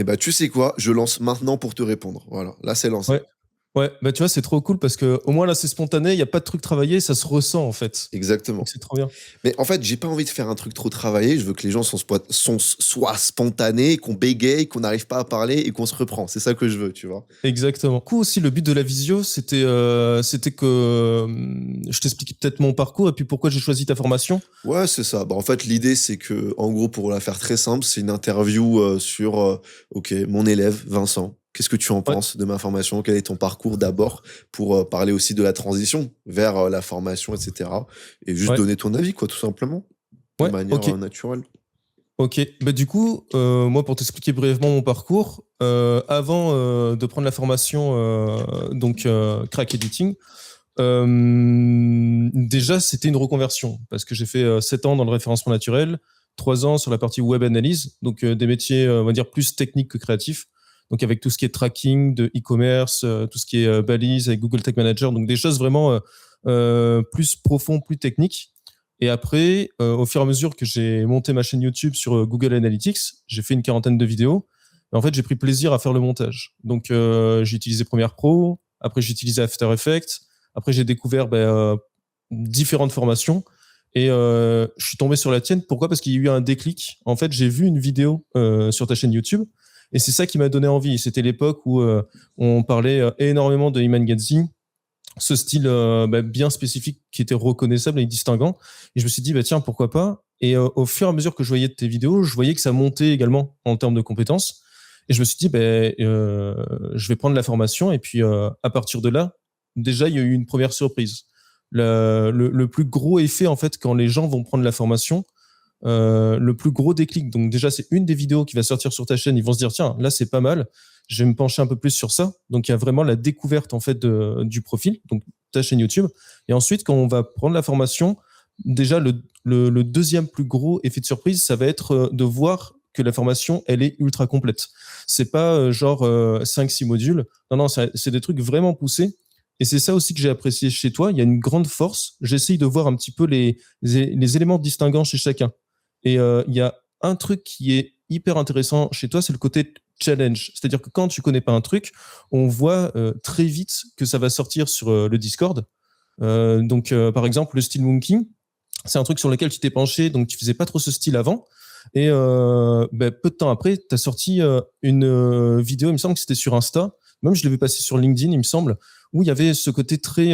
Et bah, tu sais quoi? Je lance maintenant pour te répondre. Voilà, là, c'est lancé. Ouais. Ouais, bah tu vois, c'est trop cool parce que au moins là, c'est spontané, il n'y a pas de truc travaillé, ça se ressent en fait. Donc Exactement. c'est trop bien. Mais en fait, j'ai pas envie de faire un truc trop travaillé. Je veux que les gens soient spontanés, qu'on bégaye, qu'on n'arrive pas à parler et qu'on se reprend. C'est ça que je veux, tu vois. Exactement. Du coup, aussi, le but de la visio, c'était que je t'explique peut-être mon parcours et puis pourquoi j'ai choisi ta formation. Ouais, c'est ça. Bah, en fait, l'idée, c'est que, en gros, pour la faire très simple, c'est une interview sur, ok, mon élève, Vincent. Qu'est-ce que tu en Ouais, penses de ma formation? Quel est ton parcours d'abord pour parler aussi de la transition vers la formation, etc. Et juste ouais, donner ton avis, quoi, tout simplement, de ouais, manière ok. naturelle. Ok, bah du coup, moi pour t'expliquer brièvement mon parcours, avant de prendre la formation Crack Editing, déjà c'était une reconversion parce que j'ai fait 7 ans dans le référencement naturel, 3 ans sur la partie web analyse, donc des métiers on va dire plus techniques que créatifs, donc avec tout ce qui est tracking de e-commerce, tout ce qui est balise avec Google Tag Manager, donc des choses vraiment plus profondes, plus techniques. Et après, au fur et à mesure que j'ai monté ma chaîne YouTube sur Google Analytics, j'ai fait une quarantaine de vidéos. Et en fait, j'ai pris plaisir à faire le montage. Donc, j'ai utilisé Premiere Pro. Après, j'ai utilisé After Effects. Après, j'ai découvert différentes formations. Et je suis tombé sur la tienne. Pourquoi? Parce qu'il y a eu un déclic. En fait, j'ai vu une vidéo sur ta chaîne YouTube. Et c'est ça qui m'a donné envie. C'était l'époque où on parlait énormément de Iman Gadzhi, ce style bien spécifique qui était reconnaissable et distinguant. Et je me suis dit, bah, tiens, pourquoi pas. Et au fur et à mesure que je voyais de tes vidéos, je voyais que ça montait également en termes de compétences. Et je me suis dit, je vais prendre la formation. Et puis, à partir de là, déjà, il y a eu une première surprise. Le plus gros effet, en fait, quand les gens vont prendre la formation, le plus gros déclic. Donc déjà, c'est une des vidéos qui va sortir sur ta chaîne. Ils vont se dire, tiens, là, c'est pas mal. Je vais me pencher un peu plus sur ça. Donc il y a vraiment la découverte en fait du profil, donc ta chaîne YouTube. Et ensuite, quand on va prendre la formation, déjà le deuxième plus gros effet de surprise, ça va être de voir que la formation, elle est ultra complète. C'est pas genre 5-6 modules. Non, non, c'est des trucs vraiment poussés. Et c'est ça aussi que j'ai apprécié chez toi. Il y a une grande force. J'essaye de voir un petit peu les éléments distinguants chez chacun. Et il y a un truc qui est hyper intéressant chez toi, c'est le côté challenge. C'est-à-dire que quand tu connais pas un truc, on voit très vite que ça va sortir sur le Discord. Par exemple, le style Monkey, c'est un truc sur lequel tu t'es penché, donc tu faisais pas trop ce style avant. Et peu de temps après, tu as sorti une vidéo, il me semble que c'était sur Insta, même je l'ai vu passer sur LinkedIn, il me semble, où il y avait ce côté très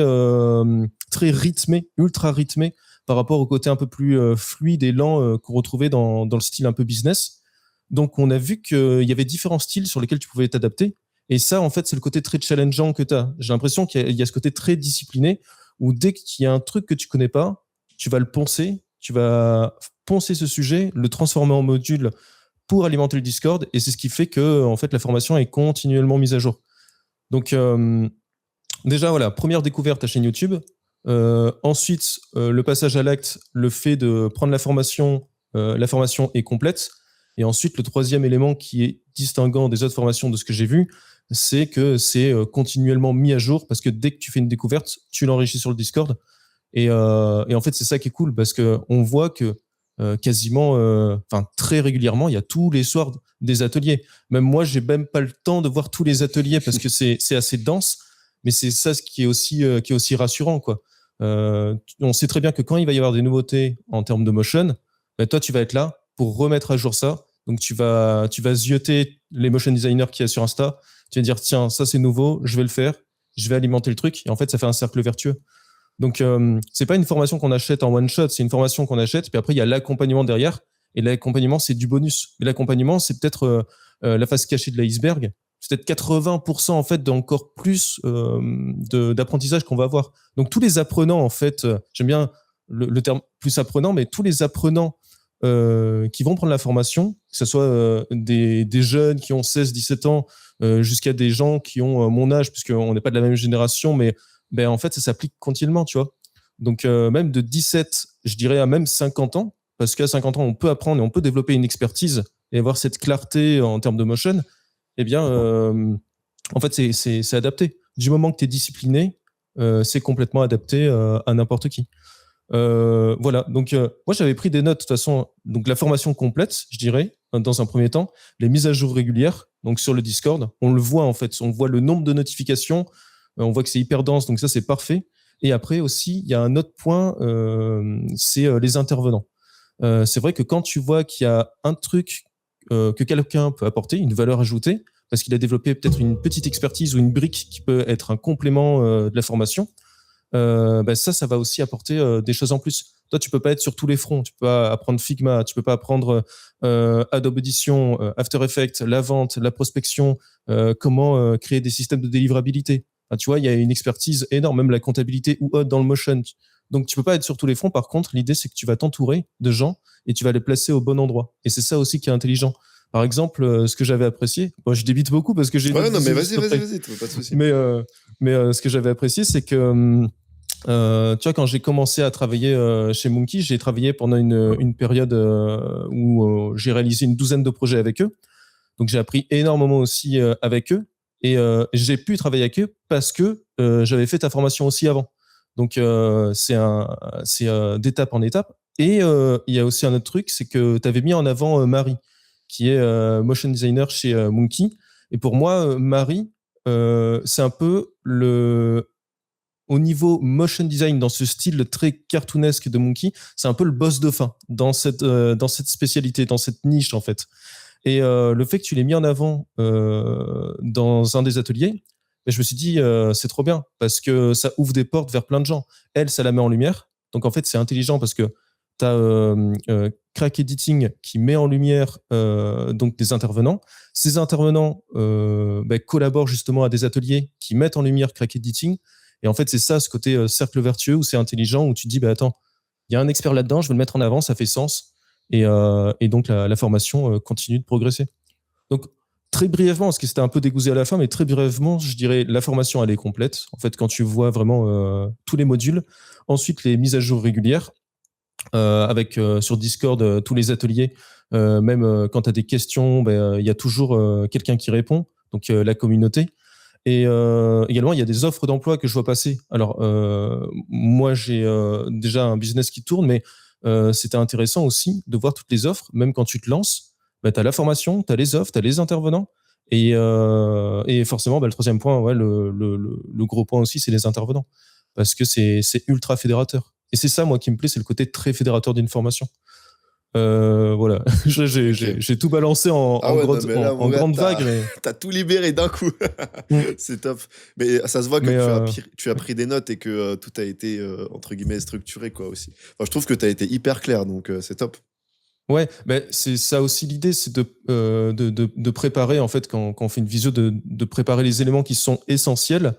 rythmé, ultra rythmé, par rapport au côté un peu plus fluide et lent qu'on retrouvait dans le style un peu business. Donc, on a vu qu'il y avait différents styles sur lesquels tu pouvais t'adapter. Et ça, en fait, c'est le côté très challengeant que tu as. J'ai l'impression qu'il y a ce côté très discipliné où dès qu'il y a un truc que tu connais pas, tu vas le poncer, tu vas poncer ce sujet, le transformer en module pour alimenter le Discord. Et c'est ce qui fait que, en fait, la formation est continuellement mise à jour. Donc, déjà, voilà, première découverte, ta chaîne YouTube. Ensuite, le passage à l'acte, le fait de prendre la formation est complète. Et ensuite, le troisième élément qui est distinguant des autres formations de ce que j'ai vu, c'est que c'est continuellement mis à jour parce que dès que tu fais une découverte, tu l'enrichis sur le Discord. Et en fait, c'est ça qui est cool parce qu'on voit que quasiment, très régulièrement, il y a tous les soirs des ateliers. Même moi, j'ai même pas le temps de voir tous les ateliers parce que c'est assez dense. Mais c'est ça ce qui est aussi rassurant, quoi. On sait très bien que quand il va y avoir des nouveautés en termes de motion, toi, tu vas être là pour remettre à jour ça. Donc, tu vas zioter les motion designers qu'il y a sur Insta. Tu vas dire, tiens, ça c'est nouveau, je vais le faire, je vais alimenter le truc. Et en fait, ça fait un cercle vertueux. Donc, c'est pas une formation qu'on achète en one shot, c'est une formation qu'on achète, puis après, il y a l'accompagnement derrière. Et l'accompagnement, c'est du bonus. Et l'accompagnement, c'est peut-être la face cachée de l'iceberg. C'est peut-être 80% en fait d'encore plus d'apprentissage qu'on va avoir. Donc, tous les apprenants, en fait, j'aime bien le terme plus apprenant, mais tous les apprenants qui vont prendre la formation, que ce soit des jeunes qui ont 16-17 ans jusqu'à des gens qui ont mon âge, puisqu'on n'est pas de la même génération, mais en fait, ça s'applique continuellement, tu vois. Donc, même de 17, je dirais à même 50 ans, parce qu'à 50 ans, on peut apprendre et on peut développer une expertise et avoir cette clarté en termes de motion, eh bien, en fait, c'est adapté. Du moment que tu es discipliné, c'est complètement adapté à n'importe qui. Voilà, donc moi j'avais pris des notes de toute façon, donc la formation complète, je dirais, dans un premier temps, les mises à jour régulières, donc sur le Discord. On le voit en fait, on voit le nombre de notifications, on voit que c'est hyper dense, donc ça c'est parfait. Et après aussi, il y a un autre point, c'est les intervenants. C'est vrai que quand tu vois qu'il y a un truc que quelqu'un peut apporter, une valeur ajoutée, parce qu'il a développé peut-être une petite expertise ou une brique qui peut être un complément de la formation, ça va aussi apporter des choses en plus. Toi, tu peux pas être sur tous les fronts. Tu peux pas apprendre Figma, tu peux pas apprendre Adobe Audition, After Effects, la vente, la prospection, comment créer des systèmes de délivrabilité. Enfin, tu vois, il y a une expertise énorme, même la comptabilité ou autre dans le motion. Donc, tu peux pas être sur tous les fronts. Par contre, l'idée, c'est que tu vas t'entourer de gens et tu vas les placer au bon endroit. Et c'est ça aussi qui est intelligent. Par exemple, ce que j'avais apprécié, moi je débite beaucoup parce que j'ai Ouais, une non, mais vision juste après. vas-y, pas de souci. Mais ce que j'avais apprécié, c'est que tu vois, quand j'ai commencé à travailler chez Monkey, j'ai travaillé pendant une période où j'ai réalisé une douzaine de projets avec eux. Donc j'ai appris énormément aussi avec eux et j'ai pu travailler avec eux parce que j'avais fait ta formation aussi avant. Donc c'est d'étape en étape. Et il y a aussi un autre truc, c'est que tu avais mis en avant Marie, qui est motion designer chez Monkey. Et pour moi, Marie, c'est un peu au niveau motion design, dans ce style très cartoonesque de Monkey, c'est un peu le boss de fin dans cette spécialité, dans cette niche en fait. Et le fait que tu l'aies mis en avant dans un des ateliers, je me suis dit, c'est trop bien, parce que ça ouvre des portes vers plein de gens. Elle, ça la met en lumière. Donc en fait, c'est intelligent parce que tu as Crack Editing qui met en lumière donc des intervenants. Ces intervenants collaborent justement à des ateliers qui mettent en lumière Crack Editing. Et en fait, c'est ça, ce côté cercle vertueux où c'est intelligent, où tu te dis, attends, il y a un expert là-dedans, je vais le mettre en avant, ça fait sens. Et donc, la formation continue de progresser. Donc, très brièvement, parce que c'était un peu dégoûté à la fin, mais très brièvement, je dirais, la formation, elle est complète. En fait, quand tu vois vraiment tous les modules. Ensuite, les mises à jour régulières, avec sur Discord tous les ateliers. Même quand tu as des questions, il y a toujours quelqu'un qui répond, donc la communauté. Et également, il y a des offres d'emploi que je vois passer. Alors, moi, j'ai déjà un business qui tourne, mais c'était intéressant aussi de voir toutes les offres, même quand tu te lances. Tu as la formation, tu as les offres, tu as les intervenants. Et forcément, le troisième point, ouais, le gros point aussi, c'est les intervenants. Parce que c'est ultra fédérateur. Et c'est ça, moi, qui me plaît, c'est le côté très fédérateur d'une formation. Voilà, j'ai tout balancé en grande vague. Mais... T'as tout libéré d'un coup. C'est top. Mais ça se voit que tu as pris des notes et que tout a été, entre guillemets, structuré, quoi, aussi. Enfin, je trouve que tu as été hyper clair, donc c'est top. Ouais, c'est ça aussi l'idée, c'est de préparer, en fait, quand on fait une visio, de préparer les éléments qui sont essentiels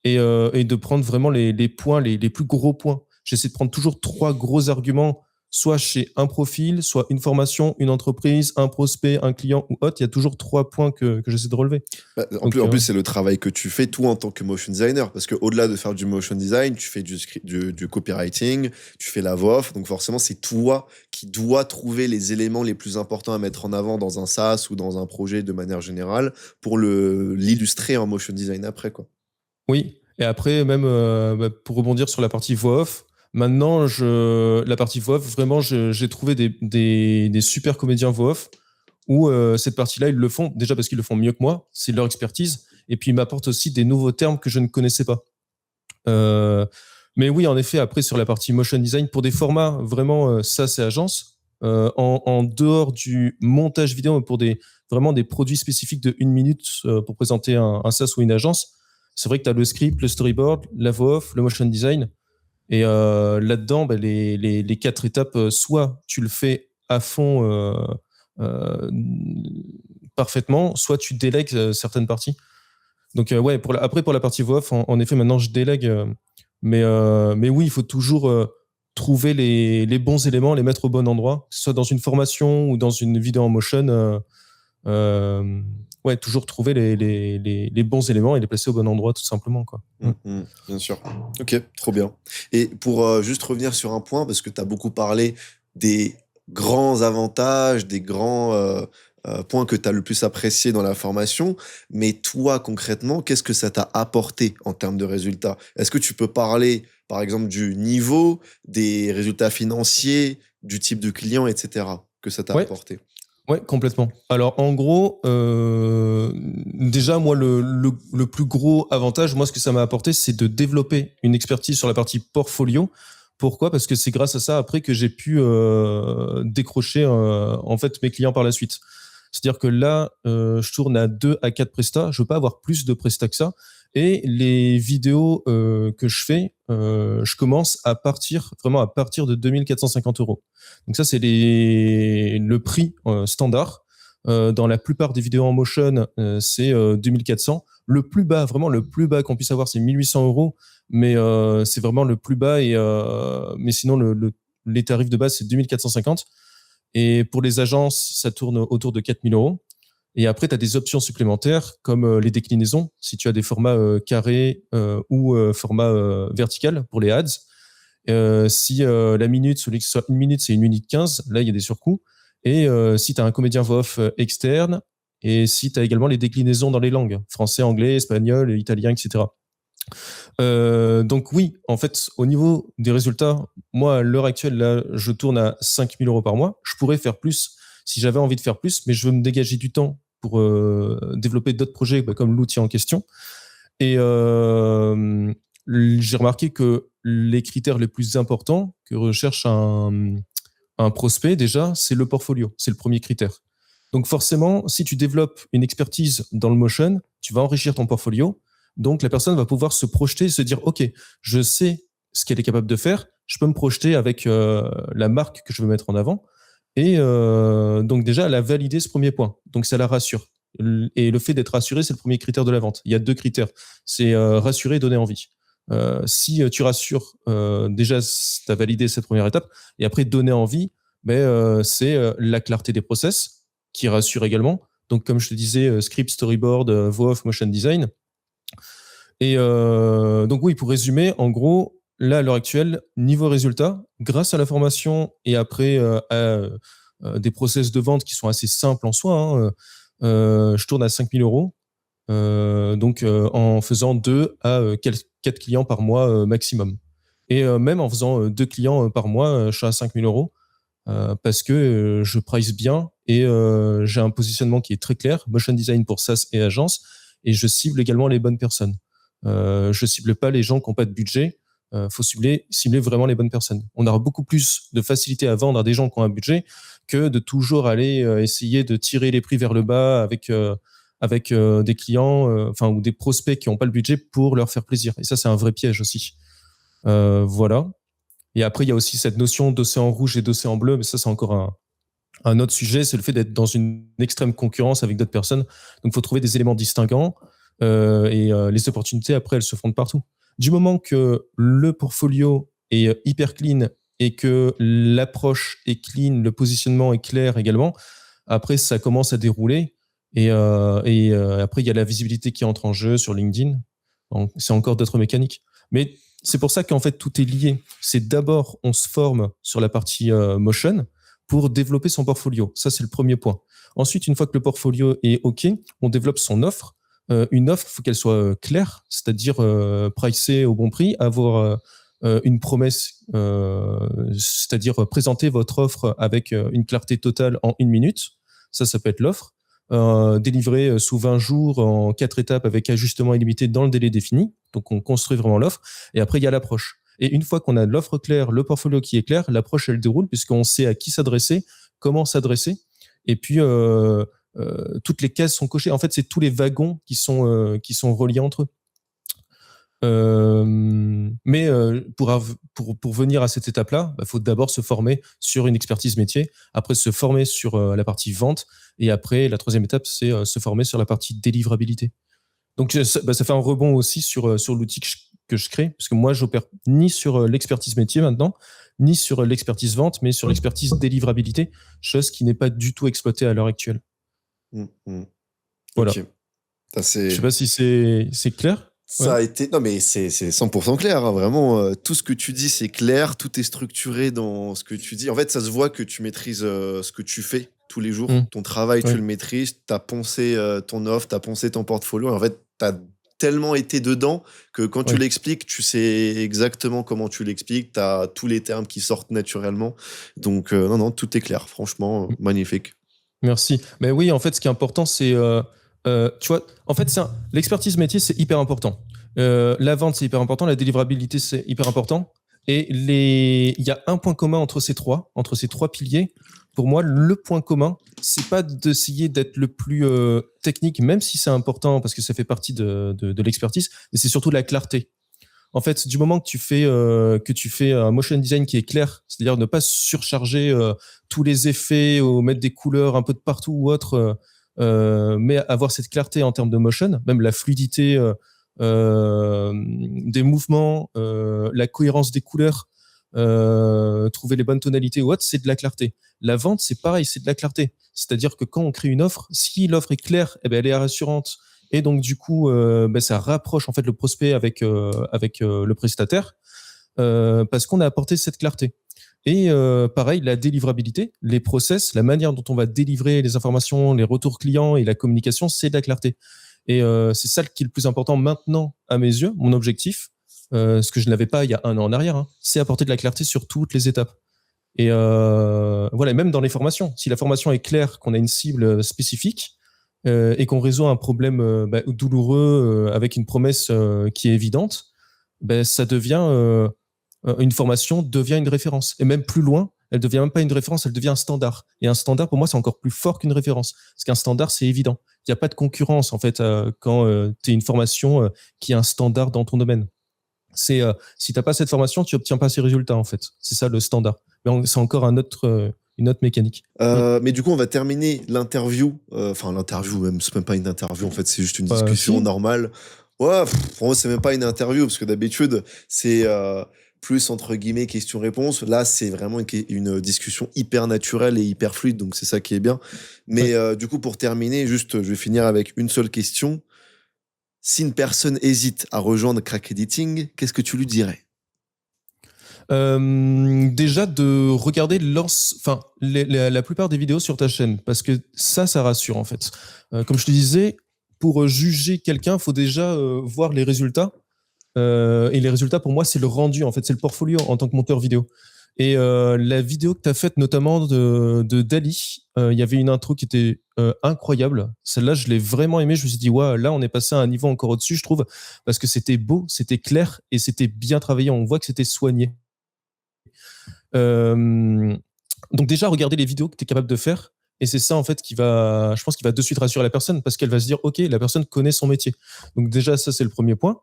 et de prendre vraiment les points, les plus gros points. J'essaie de prendre toujours 3 gros arguments, soit chez un profil, soit une formation, une entreprise, un prospect, un client ou autre. Il y a toujours 3 points que j'essaie de relever. En plus, c'est le travail que tu fais, toi, en tant que motion designer. Parce qu'au-delà de faire du motion design, tu fais du copywriting, tu fais la voix off. Donc forcément, c'est toi qui dois trouver les éléments les plus importants à mettre en avant dans un SaaS ou dans un projet de manière générale pour l'illustrer en motion design après, quoi. Oui, et après, même pour rebondir sur la partie voix off, maintenant, la partie voix off, vraiment, j'ai trouvé des super comédiens voix off où cette partie-là, ils le font, déjà parce qu'ils le font mieux que moi, c'est leur expertise, et puis ils m'apportent aussi des nouveaux termes que je ne connaissais pas. Mais oui, en effet, après, sur la partie motion design, pour des formats, vraiment, ça, c'est agence. En dehors du montage vidéo, pour vraiment des produits spécifiques de 1 minute pour présenter un SaaS ou une agence, c'est vrai que tu as le script, le storyboard, la voix off, le motion design. Et là-dedans, les 4 étapes, soit tu le fais à fond parfaitement, soit tu délègues certaines parties. Donc ouais, après pour la partie voix off, en effet, maintenant je délègue. Mais oui, il faut toujours trouver les bons éléments, les mettre au bon endroit, que ce soit dans une formation ou dans une vidéo en motion. Ouais, toujours trouver les bons éléments et les placer au bon endroit, tout simplement, quoi. Bien sûr. Ok, trop bien. Et pour juste revenir sur un point, parce que tu as beaucoup parlé des grands avantages, des grands points que tu as le plus appréciés dans la formation, mais toi, concrètement, qu'est-ce que ça t'a apporté en termes de résultats? Est-ce que tu peux parler, par exemple, du niveau, des résultats financiers, du type de client, etc., que ça t'a apporté? Ouais, complètement. Alors, en gros, déjà, moi, le plus gros avantage, moi, ce que ça m'a apporté, c'est de développer une expertise sur la partie portfolio. Pourquoi? Parce que c'est grâce à ça, après, que j'ai pu décrocher, en fait, mes clients par la suite. C'est-à-dire que là, je tourne à 2 à 4 prestats. Je veux pas avoir plus de prestats que ça. Et les vidéos que je fais, je commence à partir, vraiment à partir de 2 450 €. Donc ça, c'est le prix standard. Dans la plupart des vidéos en motion, c'est 2400. Le plus bas, vraiment le plus bas qu'on puisse avoir, c'est 1800 €. Mais c'est vraiment le plus bas. Mais sinon, les tarifs de base, c'est 2450. Et pour les agences, ça tourne autour de 4000 €. Et après, tu as des options supplémentaires comme les déclinaisons, si tu as des formats carrés ou format vertical pour les ads. Si la minute, celui que ce soit une minute, c'est 1 minute 15, là, il y a des surcoûts. Et si tu as un comédien voix off externe, et si tu as également les déclinaisons dans les langues, français, anglais, espagnol, italien, etc. Donc oui, en fait, au niveau des résultats, moi, à l'heure actuelle, là, je tourne à 5000 € par mois. Je pourrais faire plus si j'avais envie de faire plus, mais je veux me dégager du temps pour développer d'autres projets, comme l'outil en question. Et j'ai remarqué que les critères les plus importants que recherche un prospect, déjà, c'est le portfolio. C'est le premier critère. Donc forcément, si tu développes une expertise dans le motion, tu vas enrichir ton portfolio. Donc la personne va pouvoir se projeter et se dire, OK, je sais ce qu'elle est capable de faire, je peux me projeter avec la marque que je veux mettre en avant. Et donc déjà, elle a validé ce premier point. Donc ça la rassure. Et le fait d'être rassuré, c'est le premier critère de la vente. Il y a 2 critères. C'est rassurer et donner envie. Si tu rassures, déjà, tu as validé cette première étape. Et après, donner envie, c'est la clarté des process qui rassure également. Donc, comme je te disais, script, storyboard, voix off, motion design. Et donc oui, pour résumer, en gros, là, à l'heure actuelle, niveau résultat, grâce à la formation et après à des process de vente qui sont assez simples en soi, hein, je tourne à 5000 €. Donc en faisant 2 à 4 clients par mois maximum. Et même en faisant 2 clients par mois, je suis à 5000 € parce que je price bien et j'ai un positionnement qui est très clair, motion design pour SaaS et agence, et je cible également les bonnes personnes. Je cible pas les gens qui n'ont pas de budget. Faut cibler vraiment les bonnes personnes. On aura beaucoup plus de facilité à vendre à des gens qui ont un budget que de toujours aller essayer de tirer les prix vers le bas avec des clients, ou des prospects qui n'ont pas le budget pour leur faire plaisir. Et ça, c'est un vrai piège aussi. Voilà. Et après, il y a aussi cette notion d'océan rouge et d'océan bleu, mais ça, c'est encore un autre sujet, c'est le fait d'être dans une extrême concurrence avec d'autres personnes. Donc, il faut trouver des éléments distinguants et les opportunités, après, elles se font de partout. Du moment que le portfolio est hyper clean et que l'approche est clean, le positionnement est clair également, après, ça commence à dérouler. Et après, il y a la visibilité qui entre en jeu sur LinkedIn. Donc, c'est encore d'autres mécaniques. Mais c'est pour ça qu'en fait, tout est lié. C'est d'abord, on se forme sur la partie motion pour développer son portfolio. Ça, c'est le premier point. Ensuite, une fois que le portfolio est OK, on développe son offre. Une offre, il faut qu'elle soit claire, c'est-à-dire pricée au bon prix, avoir une promesse, c'est-à-dire présenter votre offre avec une clarté totale en 1 minute. Ça peut être l'offre. Délivré sous 20 jours en 4 étapes avec ajustement illimité dans le délai défini. Donc, on construit vraiment l'offre. Et après, il y a l'approche. Et une fois qu'on a l'offre claire, le portfolio qui est clair, l'approche, elle déroule puisqu'on sait à qui s'adresser, comment s'adresser. Et puis, toutes les cases sont cochées. En fait, c'est tous les wagons qui sont reliés entre eux. Mais pour venir à cette étape-là, faut d'abord se former sur une expertise métier, après se former sur la partie vente, et après, la troisième étape, c'est se former sur la partie délivrabilité. Donc, ça fait un rebond aussi sur l'outil que je crée, parce que moi, j'opère ni sur l'expertise métier maintenant, ni sur l'expertise vente, mais sur l'expertise délivrabilité, chose qui n'est pas du tout exploitée à l'heure actuelle. Voilà. Ok. Je sais pas si c'est clair. Ça a été... Non, mais c'est 100% clair, hein, vraiment. Tout ce que tu dis, c'est clair. Tout est structuré dans ce que tu dis. En fait, ça se voit que tu maîtrises ce que tu fais tous les jours. Ton travail, tu le maîtrises. Tu as poncé ton offre, tu as poncé ton portfolio. En fait, tu as tellement été dedans que quand tu l'expliques, tu sais exactement comment tu l'expliques. Tu as tous les termes qui sortent naturellement. Donc, non, tout est clair. Franchement, magnifique. Merci. Mais oui, en fait, ce qui est important, c'est, tu vois, en fait, l'expertise métier, c'est hyper important. La vente, c'est hyper important. La délivrabilité, c'est hyper important. Et il y a un point commun entre ces trois piliers. Pour moi, le point commun, c'est pas d'essayer d'être le plus technique, même si c'est important parce que ça fait partie de l'expertise, mais c'est surtout la clarté. En fait, du moment que tu fais un motion design qui est clair, c'est-à-dire ne pas surcharger tous les effets ou mettre des couleurs un peu de partout ou autre, mais avoir cette clarté en termes de motion, même la fluidité des mouvements, la cohérence des couleurs, trouver les bonnes tonalités ou autre, c'est de la clarté. La vente, c'est pareil, c'est de la clarté. C'est-à-dire que quand on crée une offre, si l'offre est claire, eh ben, elle est rassurante. Et donc, du coup, ben, ça rapproche en fait le prospect avec le prestataire parce qu'on a apporté cette clarté. Et pareil, la délivrabilité, les process, la manière dont on va délivrer les informations, les retours clients et la communication, c'est de la clarté. Et c'est ça qui est le plus important maintenant à mes yeux, mon objectif, ce que je n'avais pas il y a un an en arrière, hein, c'est apporter de la clarté sur toutes les étapes. Et voilà, même dans les formations, si la formation est claire, qu'on a une cible spécifique, et qu'on résout un problème douloureux avec une promesse qui est évidente, ben, ça devient une formation devient une référence. Et même plus loin, elle devient même pas une référence, elle devient un standard. Et un standard, pour moi, c'est encore plus fort qu'une référence. Parce qu'un standard, c'est évident. Il n'y a pas de concurrence, en fait, quand tu es une formation qui est un standard dans ton domaine. Si tu n'as pas cette formation, tu n'obtiens pas ces résultats, en fait. C'est ça le standard. Mais c'est encore une autre mécanique. Mais du coup, on va terminer l'interview. Enfin, l'interview, même, c'est même pas une interview, en fait, c'est juste une discussion normale. Ouais, pour moi, c'est même pas une interview, parce que d'habitude, c'est plus entre guillemets questions-réponses. Là, c'est vraiment une discussion hyper naturelle et hyper fluide, donc c'est ça qui est bien. Mais du coup, pour terminer, juste, je vais finir avec une seule question. Si une personne hésite à rejoindre Crack Editing, qu'est-ce que tu lui dirais? Déjà de regarder la plupart des vidéos sur ta chaîne, parce que ça rassure en fait. Comme je te disais, pour juger quelqu'un, il faut déjà voir les résultats. Et les résultats, pour moi, c'est le rendu, en fait, c'est le portfolio en tant que monteur vidéo. Et la vidéo que tu as faite, notamment de Dali, il y avait une intro qui était incroyable. Celle-là, je l'ai vraiment aimée. Je me suis dit, ouais, là, on est passé à un niveau encore au-dessus, je trouve, parce que c'était beau, c'était clair et c'était bien travaillé. On voit que c'était soigné. Donc déjà, regarder les vidéos que tu es capable de faire. Et c'est ça, en fait, je pense, qui va de suite rassurer la personne parce qu'elle va se dire, OK, la personne connaît son métier. Donc déjà, ça, c'est le premier point.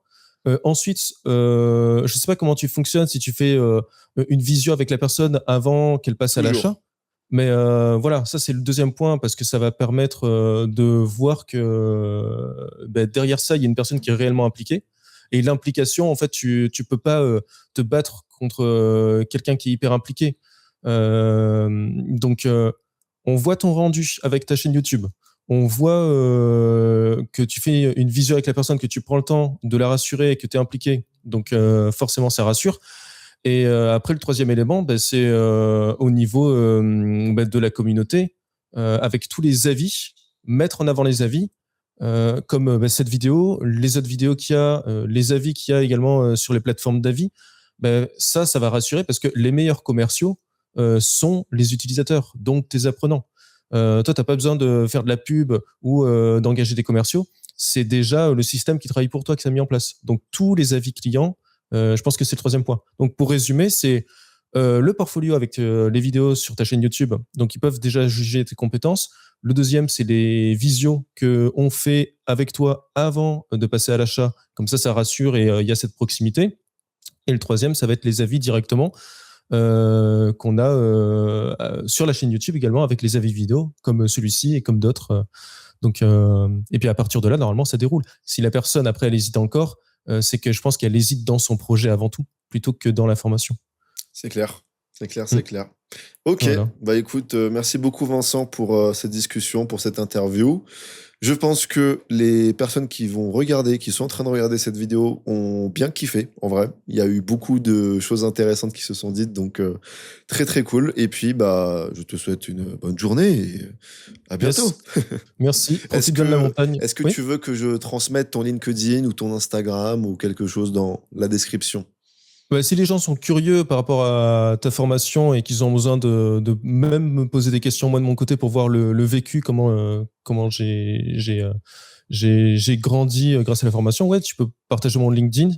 Ensuite, je ne sais pas comment tu fonctionnes, si tu fais une visio avec la personne avant qu'elle passe à l'achat. Mais voilà, ça, c'est le deuxième point parce que ça va permettre de voir que derrière ça, il y a une personne qui est réellement impliquée. Et l'implication, en fait, tu peux pas te battre contre quelqu'un qui est hyper impliqué. Donc, on voit ton rendu avec ta chaîne YouTube. On voit que tu fais une visio avec la personne, que tu prends le temps de la rassurer et que tu es impliqué. Donc, forcément, ça rassure. Et après, le troisième élément, c'est au niveau de la communauté, avec tous les avis, mettre en avant les avis, comme cette vidéo, les autres vidéos qu'il y a, les avis qu'il y a également sur les plateformes d'avis. Ça va rassurer parce que les meilleurs commerciaux sont les utilisateurs, donc tes apprenants. Toi, tu n'as pas besoin de faire de la pub ou d'engager des commerciaux. C'est déjà le système qui travaille pour toi qui s'est mis en place. Donc, tous les avis clients, je pense que c'est le troisième point. Donc, pour résumer, c'est le portfolio avec les vidéos sur ta chaîne YouTube. Donc, ils peuvent déjà juger tes compétences. Le deuxième, c'est les visios qu'on fait avec toi avant de passer à l'achat. Comme ça rassure et il y a cette proximité. Et le troisième, ça va être les avis directement qu'on a sur la chaîne YouTube également avec les avis vidéo comme celui-ci et comme d'autres. Donc, et puis à partir de là, normalement, ça déroule. Si la personne, après, elle hésite encore, c'est que je pense qu'elle hésite dans son projet avant tout, plutôt que dans la formation. C'est clair, c'est clair, c'est clair. Ok, voilà. Bah écoute, merci beaucoup Vincent pour cette discussion, pour cette interview. Je pense que les personnes qui vont regarder, qui sont en train de regarder cette vidéo, ont bien kiffé, en vrai. Il y a eu beaucoup de choses intéressantes qui se sont dites, donc très très cool. Et puis, bah, je te souhaite une bonne journée et à bientôt. Yes. Merci. Profite bien de la montagne. Est-ce que tu veux que je transmette ton LinkedIn ou ton Instagram ou quelque chose dans la description? Bah, si les gens sont curieux par rapport à ta formation et qu'ils ont besoin de même me poser des questions moi de mon côté pour voir le vécu, comment j'ai grandi grâce à la formation, ouais, tu peux partager mon LinkedIn.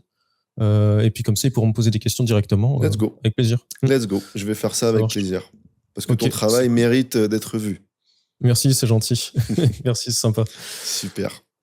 Et puis comme ça, ils pourront me poser des questions directement. Let's go. Avec plaisir. Let's go. Je vais faire ça avec marche. plaisir. Parce que Ok, ton travail c'est cool. mérite d'être vu. Merci, c'est gentil. Merci, c'est sympa. Super.